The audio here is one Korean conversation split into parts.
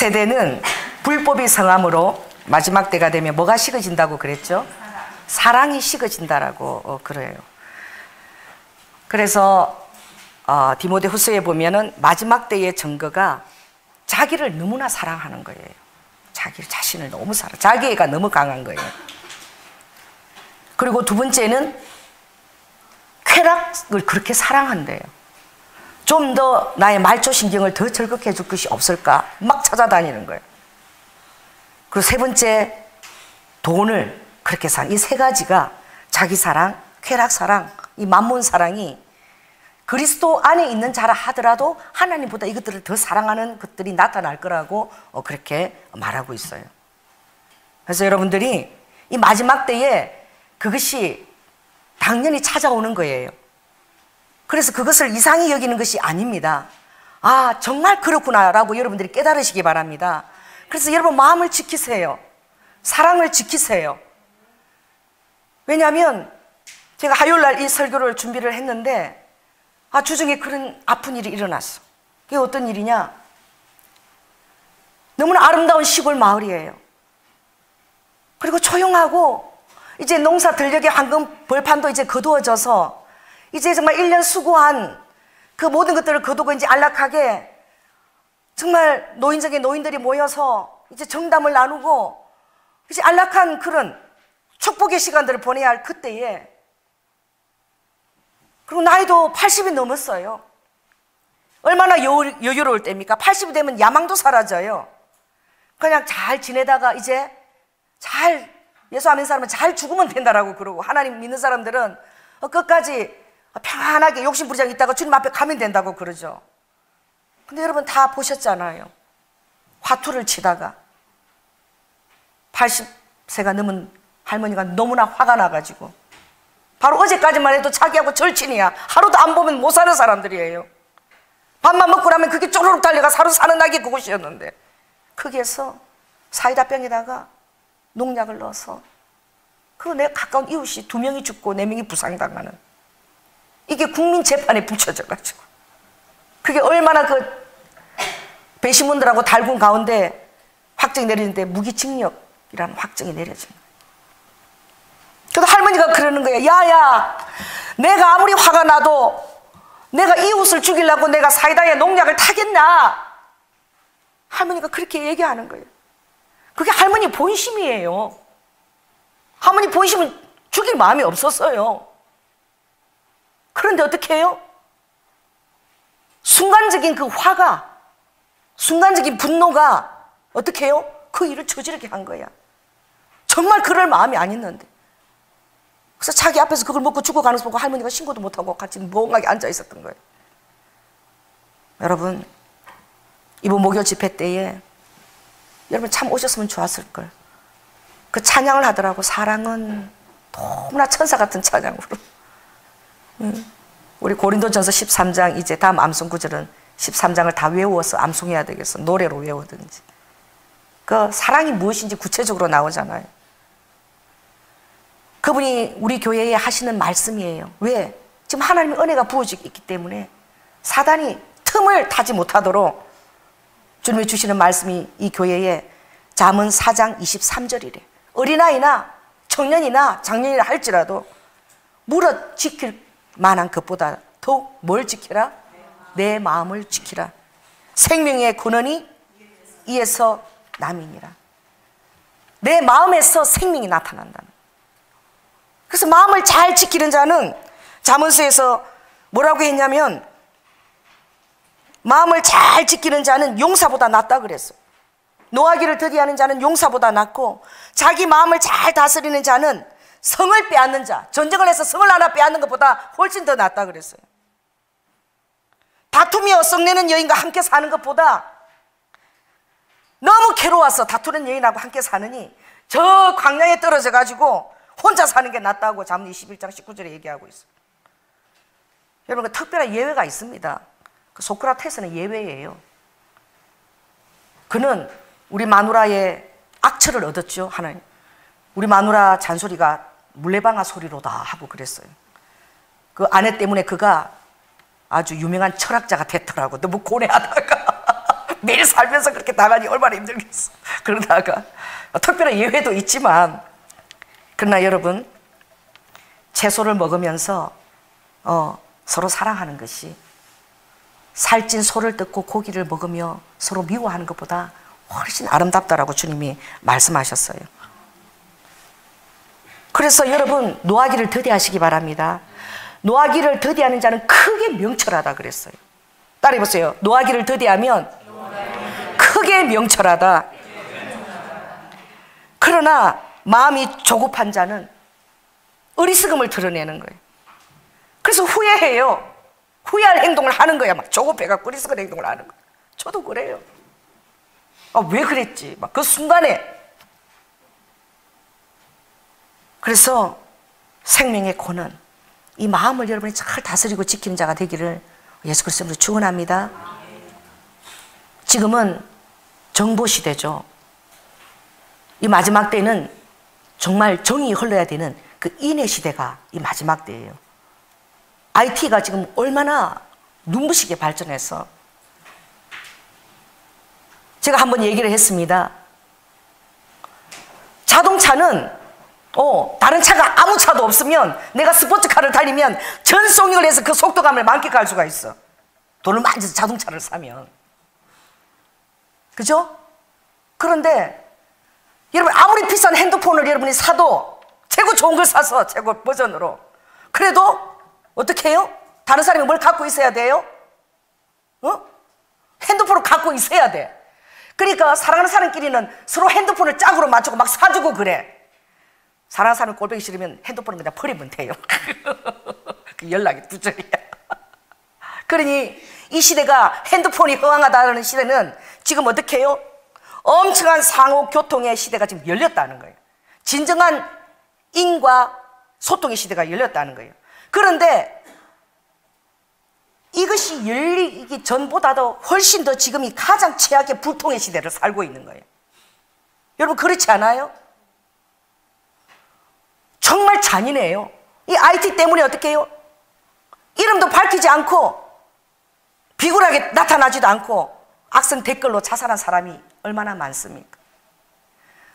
세대는 불법이 성함으로 마지막 때가 되면 뭐가 식어진다고 그랬죠? 사랑이 식어진다라고 그래요. 그래서 디모데후서에 보면은 마지막 때의 증거가 자기를 너무나 사랑하는 거예요. 자신을 너무 자기애가 너무 강한 거예요. 그리고 두 번째는 쾌락을 그렇게 사랑한대요. 좀 더 나의 말초신경을 더 즐겁게 해줄 것이 없을까 막 찾아다니는 거예요. 그리고 세 번째, 돈을 그렇게 사랑. 이 세 가지가 자기 사랑, 쾌락 사랑, 이 만몬 사랑이 그리스도 안에 있는 자라 하더라도 하나님보다 이것들을 더 사랑하는 것들이 나타날 거라고 그렇게 말하고 있어요. 그래서 여러분들이 이 마지막 때에 그것이 당연히 찾아오는 거예요. 그래서 그것을 이상히 여기는 것이 아닙니다. 아, 정말 그렇구나라고 여러분들이 깨달으시기 바랍니다. 그래서 여러분 마음을 지키세요. 사랑을 지키세요. 왜냐하면 제가 화요일날 이 설교를 준비를 했는데 주중에 그런 아픈 일이 일어났어. 그게 어떤 일이냐? 너무나 아름다운 시골 마을이에요. 그리고 조용하고 이제 농사 들녘의 황금 벌판도 이제 거두어져서 이제 정말 1년 수고한 그 모든 것들을 거두고 이제 안락하게 정말 노인정의 노인들이 모여서 이제 정담을 나누고 이제 안락한 그런 축복의 시간들을 보내야 할 그때에, 그리고 나이도 80이 넘었어요. 얼마나 여유로울 때입니까? 80이 되면 야망도 사라져요. 그냥 잘 지내다가 이제 잘 예수 안 믿는 사람은 잘 죽으면 된다라고 그러고, 하나님 믿는 사람들은 끝까지 평안하게 욕심부리지 않고 있다가 주님 앞에 가면 된다고 그러죠. 근데 여러분 다 보셨잖아요. 화투를 치다가 80세가 넘은 할머니가 너무나 화가 나가지고, 바로 어제까지만 해도 자기하고 절친이야. 하루도 안 보면 못 사는 사람들이에요. 밥만 먹고 나면 그게 쪼르륵 달려가 하루 사는 낙이 그곳이었는데, 거기에서 사이다병에다가 농약을 넣어서 내 가까운 이웃이 2명이 죽고 4명이 부상당하는, 이게 국민재판에 붙여져가지고, 그게 얼마나 그 배심원들하고 달군 가운데 확정이 내리는데 무기징역이라는 확정이 내려진 거예요. 그래도 할머니가 그러는 거예요. 야야, 내가 아무리 화가 나도 내가 이웃을 죽이려고 내가 사이다에 농약을 타겠나? 할머니가 그렇게 얘기하는 거예요. 그게 할머니 본심이에요. 할머니 본심은 죽일 마음이 없었어요. 그런데 어떻게 해요? 순간적인 그 화가, 순간적인 분노가 어떻게 해요? 그 일을 저지르게 한 거야. 정말 그럴 마음이 아니었는데. 그래서 자기 앞에서 그걸 먹고 죽어가는 거 보고 할머니가 신고도 못하고 같이 멍하게 앉아 있었던 거예요. 여러분, 이번 목요 집회 때에 여러분 참 오셨으면 좋았을걸. 그 찬양을 하더라고. 사랑은 너무나 천사 같은 찬양으로. 우리 고린도전서 13장, 이제 다음 암송 구절은 13장을 다 외워서 암송해야 되겠어. 노래로 외우든지. 그 사랑이 무엇인지 구체적으로 나오잖아요. 그분이 우리 교회에 하시는 말씀이에요. 왜? 지금 하나님의 은혜가 부어지고 있기 때문에 사단이 틈을 타지 못하도록 주님이 주시는 말씀이 이 교회에 잠언 4장 23절이래. 어린아이나 청년이나 장년이라 할지라도 물어 지킬 만한 것보다 더욱 뭘 지키라? 내 마음을 지키라. 생명의 근원이 이에서 남이니라. 내 마음에서 생명이 나타난다는. 그래서 마음을 잘 지키는 자는 잠언서에서 뭐라고 했냐면, 마음을 잘 지키는 자는 용사보다 낫다 그랬어요. 노하기를 더디하는 자는 용사보다 낫고, 자기 마음을 잘 다스리는 자는 성을 빼앗는 자, 전쟁을 해서 성을 하나 빼앗는 것보다 훨씬 더 낫다 그랬어요. 다투며 썩내는 여인과 함께 사는 것보다 너무 괴로워서 다투는 여인하고 함께 사느니 저 광야에 떨어져 가지고 혼자 사는 게 낫다고 잠언 21장 19절에 얘기하고 있어요. 여러분, 그 특별한 예외가 있습니다. 그 소크라테스는 예외예요. 그는 우리 마누라의 악처를 얻었죠. 하나님, 우리 마누라 잔소리가 물레방아 소리로다 하고 그랬어요. 그 아내 때문에 그가 아주 유명한 철학자가 됐더라고. 너무 고뇌하다가 매일 살면서 그렇게 당하니 얼마나 힘들겠어. 그러다가 특별한 예외도 있지만, 그러나 여러분, 채소를 먹으면서 서로 사랑하는 것이 살찐 소를 뜯고 고기를 먹으며 서로 미워하는 것보다 훨씬 아름답다라고 주님이 말씀하셨어요. 그래서 여러분, 노하기를 더디하시기 바랍니다. 노하기를 더디하는 자는 크게 명철하다 그랬어요. 따라해보세요. 노하기를 더디하면 크게 명철하다. 그러나 마음이 조급한 자는 어리석음을 드러내는 거예요. 그래서 후회해요. 후회할 행동을 하는 거야. 막 조급해갖고 어리석은 행동을 하는 거야. 저도 그래요. 왜 그랬지? 막 그 순간에. 그래서 생명의 고는 이 마음을 여러분이 잘 다스리고 지키는 자가 되기를 예수 그리스도로 축원합니다. 지금은 정보 시대죠. 이 마지막 때는 정말 정이 흘러야 되는 그 인의 시대가 이 마지막 때예요. IT가 지금 얼마나 눈부시게 발전해서, 제가 한번 얘기를 했습니다. 자동차는 다른 차가 아무 차도 없으면 내가 스포츠카를 달리면 전송을 해서 그 속도감을 만끽할 수가 있어. 돈을 많이 줘서 자동차를 사면. 그죠? 그런데 여러분, 아무리 비싼 핸드폰을 여러분이 사도 최고 좋은 걸 사서 최고 버전으로, 그래도 어떻게 해요? 다른 사람이 뭘 갖고 있어야 돼요? 핸드폰을 갖고 있어야 돼. 그러니까 사랑하는 사람끼리는 서로 핸드폰을 짝으로 맞추고 막 사주고 그래. 사랑하는 사람이 꼴보기 싫으면 핸드폰을 그냥 버리면 돼요. 그 연락이 두절이야. 그러니 이 시대가 핸드폰이 허황하다는 시대는 지금 어떻게 해요? 엄청난 상호 교통의 시대가 지금 열렸다는 거예요. 진정한 인과 소통의 시대가 열렸다는 거예요. 그런데 이것이 열리기 전보다도 훨씬 더 지금이 가장 최악의 불통의 시대를 살고 있는 거예요. 여러분, 그렇지 않아요? 정말 잔인해요. 이 IT 때문에 어떻게 해요? 이름도 밝히지 않고 비굴하게 나타나지도 않고 악성 댓글로 자살한 사람이 얼마나 많습니까?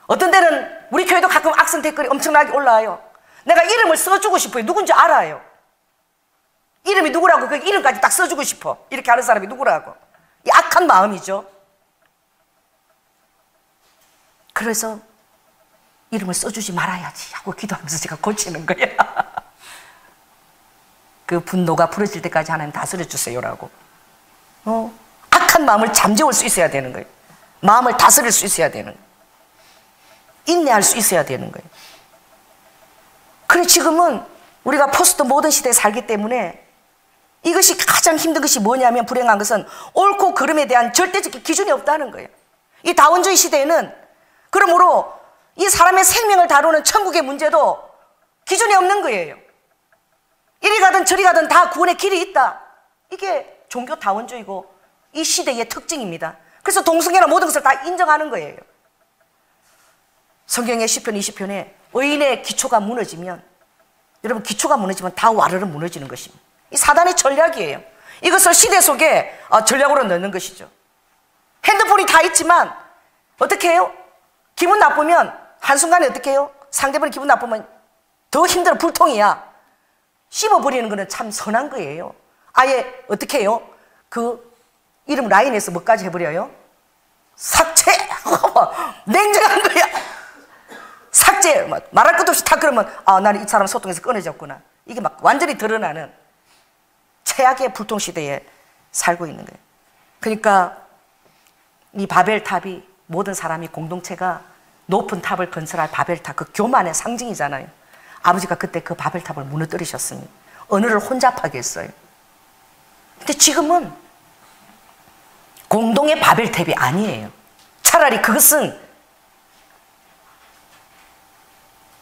어떤 데는 우리 교회도 가끔 악성 댓글이 엄청나게 올라와요. 내가 이름을 써주고 싶어요. 누군지 알아요. 이름이 누구라고 그 이름까지 딱 써주고 싶어. 이렇게 하는 사람이 누구라고. 이 악한 마음이죠. 그래서 이름을 써주지 말아야지 하고 기도하면서 제가 고치는 거야. 그 분노가 풀어질 때까지 하나님 다스려 주세요라고. 악한 마음을 잠재울 수 있어야 되는 거예요. 마음을 다스릴 수 있어야 되는 거예요. 인내할 수 있어야 되는 거예요. 그래, 지금은 우리가 포스트 모던 시대에 살기 때문에 이것이 가장 힘든 것이 뭐냐면, 불행한 것은 옳고 그름에 대한 절대적 기준이 없다는 거예요. 이 다원주의 시대에는 그러므로 이 사람의 생명을 다루는 천국의 문제도 기준이 없는 거예요. 이리 가든 저리 가든 다 구원의 길이 있다. 이게 종교 다원주의고 이 시대의 특징입니다. 그래서 동성애나 모든 것을 다 인정하는 거예요. 성경의 시편 20편에 의인의 기초가 무너지면, 여러분, 기초가 무너지면 다 와르르 무너지는 것입니다. 이 사단의 전략이에요. 이것을 시대 속에 전략으로 넣는 것이죠. 핸드폰이 다 있지만 어떻게 해요? 기분 나쁘면 한순간에 어떻게 해요? 상대방이 기분 나쁘면 더 힘들어, 불통이야. 씹어버리는 거는 참 선한 거예요. 아예 어떻게 해요? 그 이름 라인에서 뭐까지 해버려요? 삭제! 냉정한 거야. 삭제! 말할 것도 없이 다 그러면 나는 이 사람 소통에서 끊어졌구나. 이게 막 완전히 드러나는 최악의 불통시대에 살고 있는 거예요. 그러니까 이 바벨탑이 모든 사람이 공동체가 높은 탑을 건설할 바벨탑, 그 교만의 상징이잖아요. 아버지가 그때 그 바벨탑을 무너뜨리셨습니다. 언어를 혼잡하게 했어요. 근데 지금은 공동의 바벨탑이 아니에요. 차라리 그것은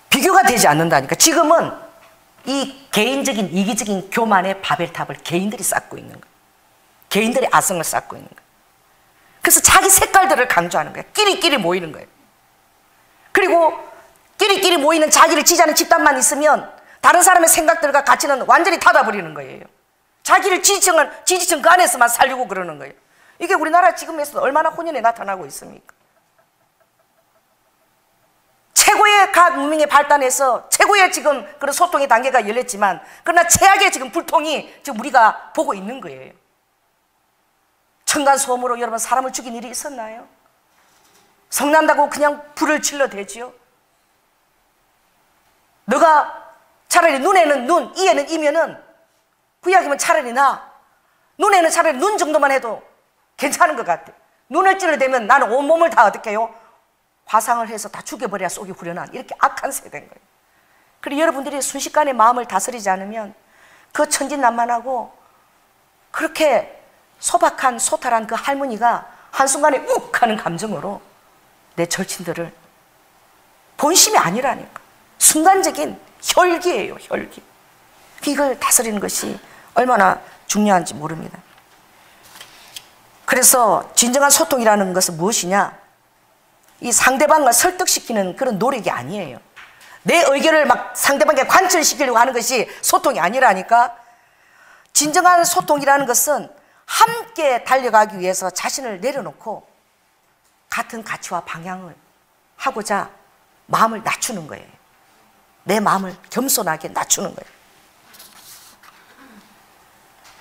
비교가 되지 않는다니까. 지금은 이 개인적인 이기적인 교만의 바벨탑을 개인들이 쌓고 있는 거예요. 개인들의 아성을 쌓고 있는 거예요. 그래서 자기 색깔들을 강조하는 거예요. 끼리끼리 모이는 거예요. 그리고 끼리끼리 모이는 자기를 지지하는 집단만 있으면 다른 사람의 생각들과 가치는 완전히 닫아버리는 거예요. 자기를 지지층 그 안에서만 살려고 그러는 거예요. 이게 우리나라 지금에서 얼마나 혼연에 나타나고 있습니까? 최고의 과학 문명의 발달에서 최고의 지금 그런 소통의 단계가 열렸지만, 그러나 최악의 지금 불통이 지금 우리가 보고 있는 거예요. 층간소음으로 여러분 사람을 죽인 일이 있었나요? 성난다고 그냥 불을 질러대지요. 너가 차라리 눈에는 눈, 이에는 이면은 구약이면 차라리 눈에는 차라리 눈 정도만 해도 괜찮은 것 같아. 눈을 찔러대면 나는 온몸을 다 어떻게 해요? 화상을 해서 다 죽여버려야 속이 후련한 이렇게 악한 세대인 거예요. 그리고 여러분들이 순식간에 마음을 다스리지 않으면 그 천진난만하고 그렇게 소박한 소탈한 그 할머니가 한순간에 욱 하는 감정으로 내 절친들을, 본심이 아니라니까, 순간적인 혈기예요, 혈기. 이걸 다스리는 것이 얼마나 중요한지 모릅니다. 그래서 진정한 소통이라는 것은 무엇이냐? 이 상대방을 설득시키는 그런 노력이 아니에요. 내 의견을 막 상대방에게 관철시키려고 하는 것이 소통이 아니라니까. 진정한 소통이라는 것은 함께 달려가기 위해서 자신을 내려놓고 같은 가치와 방향을 하고자 마음을 낮추는 거예요. 내 마음을 겸손하게 낮추는 거예요.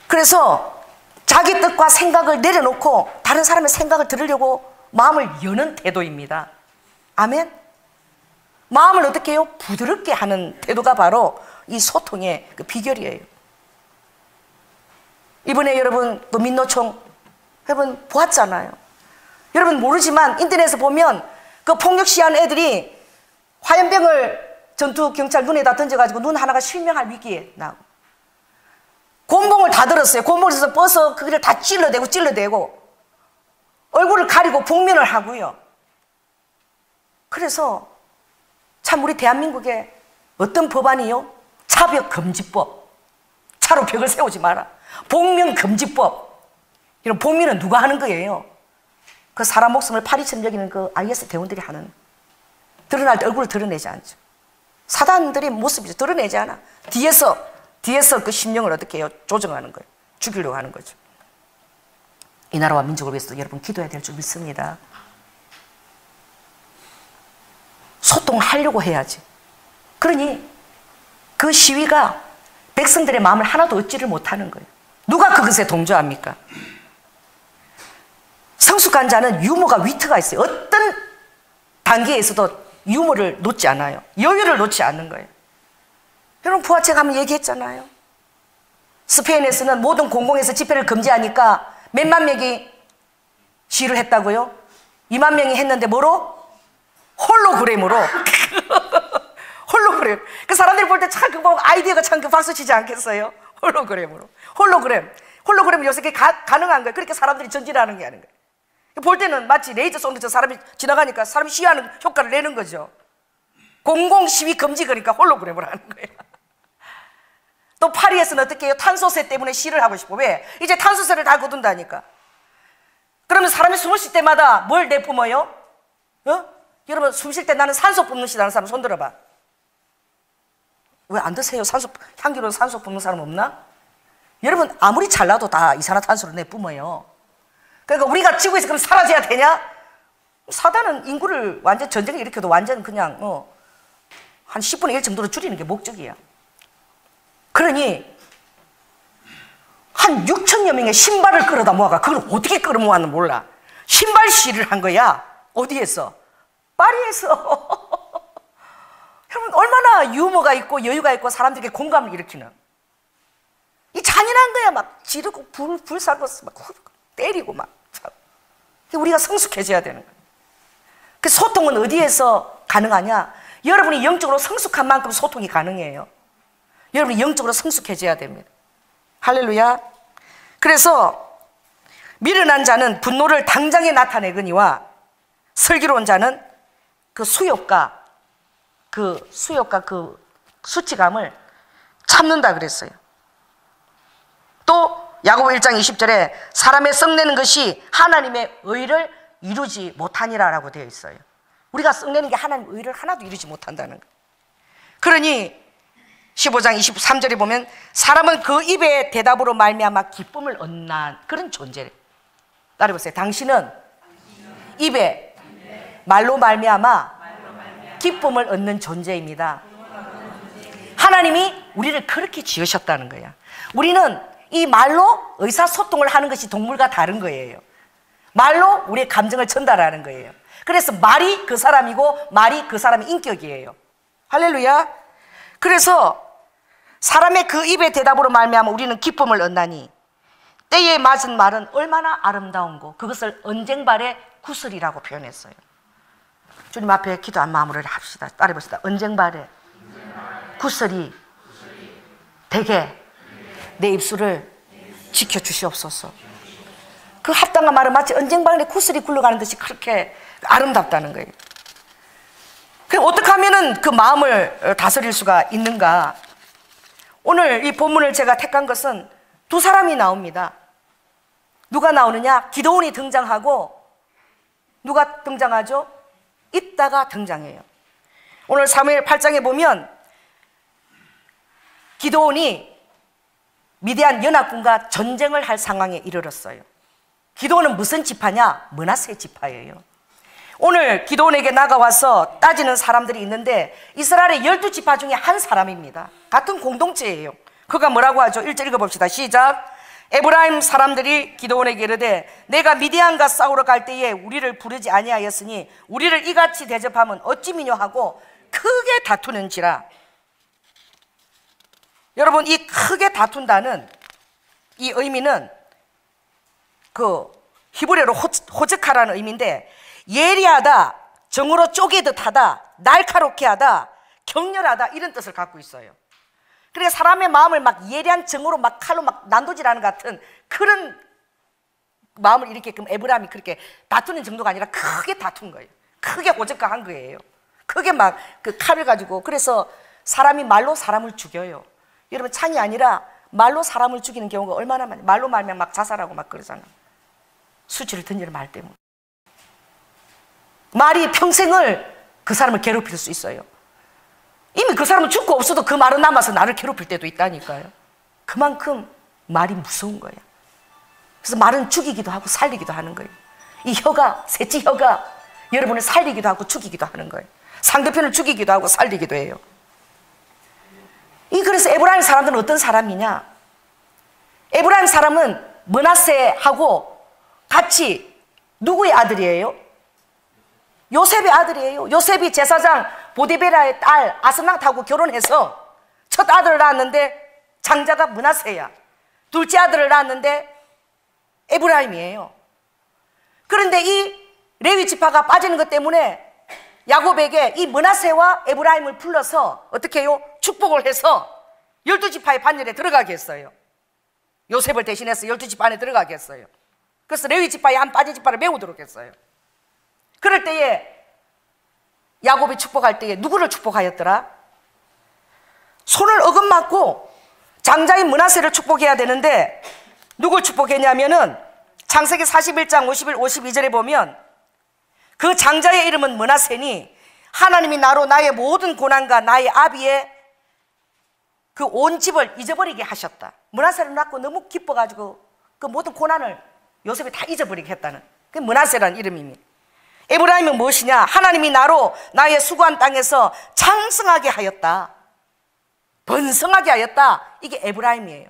그래서 자기 뜻과 생각을 내려놓고 다른 사람의 생각을 들으려고 마음을 여는 태도입니다. 아멘? 마음을 어떻게 해요? 부드럽게 하는 태도가 바로 이 소통의 그 비결이에요. 이번에 여러분 그 민노총 여러분 보았잖아요. 여러분 모르지만 인터넷에서 보면 그 폭력 시한 애들이 화염병을 전투 경찰 눈에다 던져가지고 눈 하나가 실명할 위기에 나고, 곤봉을 다 들었어요. 곤봉에서 벗어 그걸 다 찔러대고 얼굴을 가리고 복면을 하고요. 그래서 참 우리 대한민국에 어떤 법안이요? 차벽금지법. 차로 벽을 세우지 마라. 복면금지법. 이런 복면은 누가 하는 거예요? 그 사람 목숨을 파리처럼 여기는 그 IS 대원들이 하는, 드러날 때 얼굴을 드러내지 않죠. 사단들의 모습이죠. 드러내지 않아. 뒤에서 그 심령을 어떻게 해요? 조정하는 거예요. 죽이려고 하는 거죠. 이 나라와 민족을 위해서도 여러분 기도해야 될 줄 믿습니다. 소통하려고 해야지. 그러니 그 시위가 백성들의 마음을 하나도 얻지를 못하는 거예요. 누가 그것에 동조합니까? 성숙한 자는 유머가 위트가 있어요. 어떤 단계에서도 유머를 놓지 않아요. 여유를 놓지 않는 거예요. 여러분 부하체 가면 얘기했잖아요. 스페인에서는 모든 공공에서 집회를 금지하니까 몇만 명이 시위를 했다고요? 2만 명이 했는데 뭐로? 홀로그램으로. 홀로그램. 그 사람들이 볼 때 참 그 아이디어가 참 그 박수 치지 않겠어요? 홀로그램으로. 홀로그램 요새 그게 가능한 거예요. 그렇게 사람들이 전진하는 게 아닌 거예요. 볼 때는 마치 레이저 쏘는데 저 사람이 지나가니까 사람이 시위하는 효과를 내는 거죠. 공공 시위 금지 그러니까 홀로그램으로 하는 거예요. 또 파리에서는 어떻게 해요? 탄소세 때문에 시위를 하고 싶어. 왜? 이제 탄소세를 다 거둔다니까. 그러면 사람이 숨을 쉴 때마다 뭘 내뿜어요? 여러분 숨 쉴 때 나는 산소 뿜는시다는 사람 손 들어봐. 왜 안 드세요? 향기로운 산소 뿜는 사람 없나? 여러분 아무리 잘나도 다 이산화탄소를 내뿜어요. 그러니까 우리가 지구에서 그럼 사라져야 되냐? 사단은 인구를 완전 전쟁을 일으켜도 완전 그냥 한 10분의 1 정도로 줄이는 게 목적이야. 그러니 한 6천여 명의 신발을 끌어다 모아가 그걸 어떻게 끌어 모았는 몰라. 신발 시위를 한 거야. 어디에서? 파리에서. 여러분 얼마나 유머가 있고 여유가 있고 사람들에게 공감을 일으키는. 이 잔인한 거야. 막 지르고 불살고 막 때리고 막. 우리가 성숙해져야 되는 거야. 그 소통은 어디에서 가능하냐? 여러분이 영적으로 성숙한 만큼 소통이 가능해요. 여러분이 영적으로 성숙해져야 됩니다. 할렐루야. 그래서 미련한 자는 분노를 당장에 나타내거니와 슬기로운 자는 그 수욕과 그 수치감을 참는다 그랬어요. 또 야고보 1장 20절에 사람의 썩내는 것이 하나님의 의를 이루지 못하니라라고 되어 있어요. 우리가 썩내는 게 하나님의 의를 하나도 이루지 못한다는 거예요. 그러니 15장 23절에 보면 사람은 그 입의 대답으로 말미암아 기쁨을 얻는 그런 존재래. 따라해보세요. 당신은 입에 말로 말미암아 기쁨을 얻는 존재입니다. 하나님이 우리를 그렇게 지으셨다는 거야. 우리는 이 말로 의사소통을 하는 것이 동물과 다른 거예요. 말로 우리의 감정을 전달하는 거예요. 그래서 말이 그 사람이고 말이 그 사람의 인격이에요. 할렐루야. 그래서 사람의 그 입의 대답으로 말미암아 우리는 기쁨을 얻나니 때에 맞은 말은 얼마나 아름다운고 그것을 언쟁발의 구슬이라고 표현했어요. 주님 앞에 기도 한 마음으로 합시다. 따라해봅시다. 언쟁발의 구슬이 되게 내 입술을 지켜주시옵소서. 그 합당한 말은 마치 언쟁발의 구슬이 굴러가는 듯이 그렇게 아름답다는 거예요. 그럼 어떻게 하면 그 마음을 다스릴 수가 있는가? 오늘 이 본문을 제가 택한 것은 두 사람이 나옵니다. 누가 나오느냐? 기드온이 등장하고 누가 등장하죠? 입다가 등장해요. 오늘 사무엘 8장에 보면 기드온이 미디안 연합군과 전쟁을 할 상황에 이르렀어요. 기드온은 무슨 지파냐? 므낫세 지파예요. 오늘 기드온에게 나가와서 따지는 사람들이 있는데 이스라엘의 12지파 중에 한 사람입니다. 같은 공동체예요. 그가 뭐라고 하죠? 1절 읽어봅시다. 시작. 에브라임 사람들이 기드온에게 이르되 내가 미디안과 싸우러 갈 때에 우리를 부르지 아니하였으니 우리를 이같이 대접하면 어찌 미뇨 하고 크게 다투는지라. 여러분, 이 크게 다툰다는 이 의미는 그 히브리어로 호적하라는 의미인데 예리하다, 정으로 쪼개듯 하다, 날카롭게 하다, 격렬하다 이런 뜻을 갖고 있어요. 그래 사람의 마음을 막 예리한 정으로 막 칼로 막 난도질하는 같은 그런 마음을 일으키게끔 에브라임이 그렇게 다투는 정도가 아니라 크게 다툰 거예요. 크게 호적한 거예요. 크게 막 그 칼을 가지고. 그래서 사람이 말로 사람을 죽여요. 여러분, 창이 아니라 말로 사람을 죽이는 경우가 얼마나 많아요. 말로 말면 막 자살하고 막 그러잖아. 수치를 던지는 말 때문에. 말이 평생을 그 사람을 괴롭힐 수 있어요. 이미 그 사람은 죽고 없어도 그 말은 남아서 나를 괴롭힐 때도 있다니까요. 그만큼 말이 무서운 거예요. 그래서 말은 죽이기도 하고 살리기도 하는 거예요. 이 혀가, 셋째 혀가 여러분을 살리기도 하고 죽이기도 하는 거예요. 상대편을 죽이기도 하고 살리기도 해요. 그래서 에브라임 사람들은 어떤 사람이냐? 에브라임 사람은 므낫세하고 같이 누구의 아들이에요? 요셉의 아들이에요. 요셉이 제사장 보디베라의 딸 아스나트하고 결혼해서 첫 아들을 낳았는데 장자가 므낫세야. 둘째 아들을 낳았는데 에브라임이에요. 그런데 이 레위 지파가 빠지는 것 때문에 야곱에게 이 므낫세와 에브라임을 불러서 어떻게 해요? 축복을 해서 12지파의 반열에 들어가게 했어요. 요셉을 대신해서 12지파 안에 들어가게 했어요. 그래서 레위 지파의 한 빠진 지파를 메우도록 했어요. 그럴 때에 야곱이 축복할 때에 누구를 축복하였더라? 손을 어긋맞고 장자인 므낫세를 축복해야 되는데 누굴 축복했냐면은 창세기 41장 51, 52절에 보면 그 장자의 이름은 므낫세니 하나님이 나로 나의 모든 고난과 나의 아비의 그 온 집을 잊어버리게 하셨다. 므낫세를 낳고 너무 기뻐가지고 그 모든 고난을 요셉이 다 잊어버리게 했다는 그게 므낫세라는 이름입니다. 에브라임은 무엇이냐? 하나님이 나로 나의 수고한 땅에서 창성하게 하였다. 번성하게 하였다. 이게 에브라임이에요.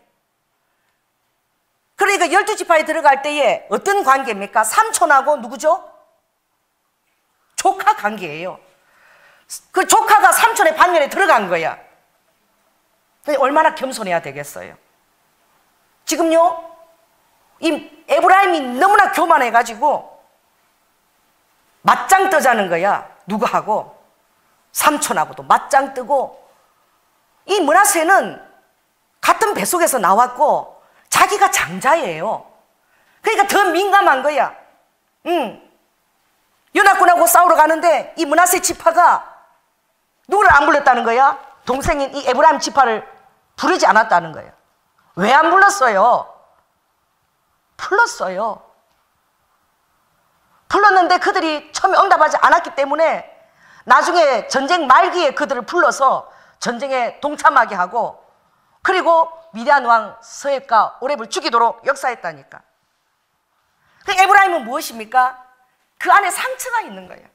그러니까 12지파에 들어갈 때에 어떤 관계입니까? 삼촌하고 누구죠? 조카 관계예요. 그 조카가 삼촌의 반열에 들어간 거야. 얼마나 겸손해야 되겠어요. 지금요, 이 에브라임이 너무나 교만해가지고 맞짱 뜨자는 거야. 누구하고? 삼촌하고도 맞짱 뜨고. 이 므낫세는 같은 뱃속에서 나왔고 자기가 장자예요. 그러니까 더 민감한 거야. 연합군하고 싸우러 가는데 이 므낫세 지파가 누구를 안 불렀다는 거야? 동생인 이 에브라임 지파를 부르지 않았다는 거예요. 왜 안 불렀어요? 불렀어요. 불렀는데 그들이 처음에 응답하지 않았기 때문에 나중에 전쟁 말기에 그들을 불러서 전쟁에 동참하게 하고 그리고 미디안 왕 서앱과 오렙을 죽이도록 역사했다니까. 그 에브라임은 무엇입니까? 그 안에 상처가 있는 거예요.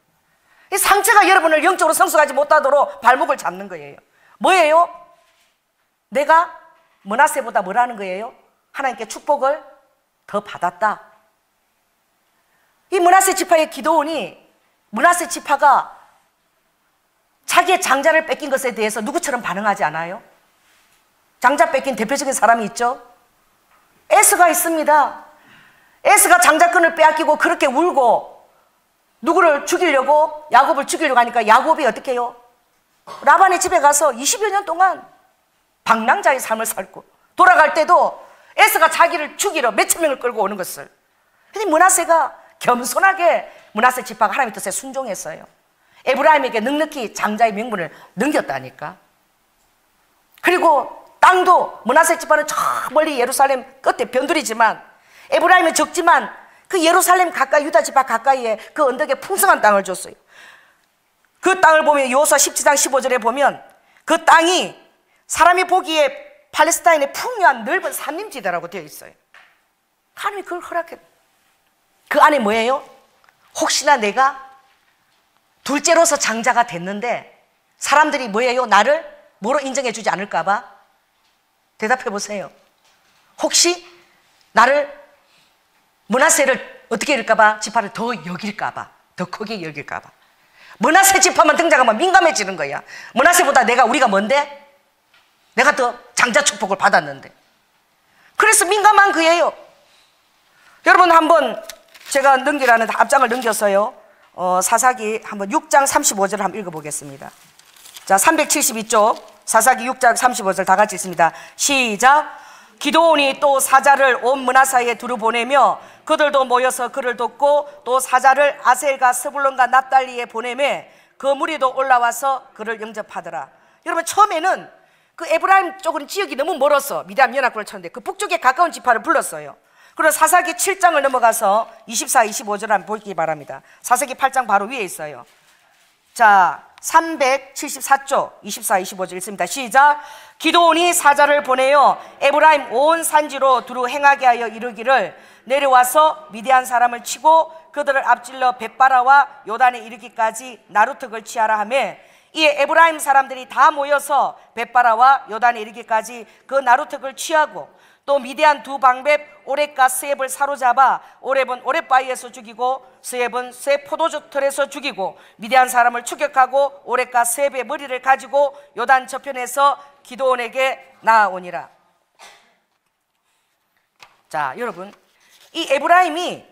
이 상처가 여러분을 영적으로 성숙하지 못하도록 발목을 잡는 거예요. 뭐예요? 내가 므낫세보다 뭐라는 거예요? 하나님께 축복을 더 받았다. 이 므낫세 지파의 기드온이 므낫세 지파가 자기의 장자를 뺏긴 것에 대해서 누구처럼 반응하지 않아요? 장자 뺏긴 대표적인 사람이 있죠? 에스가 있습니다. 에스가 장자권을 빼앗기고 그렇게 울고 누구를 죽이려고, 야곱을 죽이려고 하니까 야곱이 어떻게 해요? 라반의 집에 가서 20여 년 동안 방랑자의 삶을 살고 돌아갈 때도 에스가 자기를 죽이러 몇천 명을 끌고 오는 것을. 근데 므낫세가 겸손하게 므낫세 지파가 하나님의 뜻에 순종했어요. 에브라임에게 넉넉히 장자의 명분을 넘겼다니까. 그리고 땅도 므낫세 지파는 저 멀리 예루살렘 끝에 변두리지만 에브라임은 적지만 그 예루살렘 가까이, 유다 지파 가까이에 그 언덕에 풍성한 땅을 줬어요. 그 땅을 보면 여호수아 17장 15절에 보면 그 땅이 사람이 보기에 팔레스타인의 풍요한 넓은 산림지대라고 되어 있어요. 하나님이 그걸 허락했. 그 안에 뭐예요? 혹시나 내가 둘째로서 장자가 됐는데 사람들이 뭐예요? 나를 뭐로 인정해 주지 않을까 봐? 대답해 보세요. 혹시 나를 므낫세를 어떻게 여길까 봐? 지파를 더 여길까 봐, 더 크게 여길까 봐. 므낫세 지파만 등장하면 민감해지는 거야. 므낫세보다 우리가 뭔데? 내가 더 장자 축복을 받았는데. 그래서 민감한 거예요. 여러분 한번 제가 넘기라는 앞장을 넘겼어요. 사사기 한번 6장 35절을 한번 읽어보겠습니다. 자, 372쪽 사사기 6장 35절 다 같이 읽습니다. 시작. 기드온이 또 사자를 온 므낫세에 두루 보내며 그들도 모여서 그를 돕고 또 사자를 아셀과 스불론과 납달리에 보내매 그 무리도 올라와서 그를 영접하더라. 여러분 처음에는 그 에브라임 쪽은 지역이 너무 멀어서 미디안 연합군을 쳤는데 그 북쪽에 가까운 지파를 불렀어요. 그리고 사사기 7장을 넘어가서 24, 25절 한번 보기 바랍니다. 사사기 8장 바로 위에 있어요. 자, 374쪽 24, 25절 읽습니다. 시작. 기드온이 사자를 보내어 에브라임 온 산지로 두루 행하게 하여 이르기를 내려와서 미디안 사람을 치고 그들을 앞질러 벳바라와 요단에 이르기까지 나루턱을 취하라 하며 이에 에브라임 사람들이 다 모여서 벳바라와 요단에 이르기까지 그 나루턱을 취하고 또 미디안 두 방백 오렙과 스앱을 사로잡아 오렙은 오렙바위에서 죽이고 스앱은 새 포도주틀에서 죽이고 미디안 사람을 추격하고 오렙과 스앱의 머리를 가지고 요단 저편에서 기드온에게 나아오니라. 자, 여러분 이 에브라임이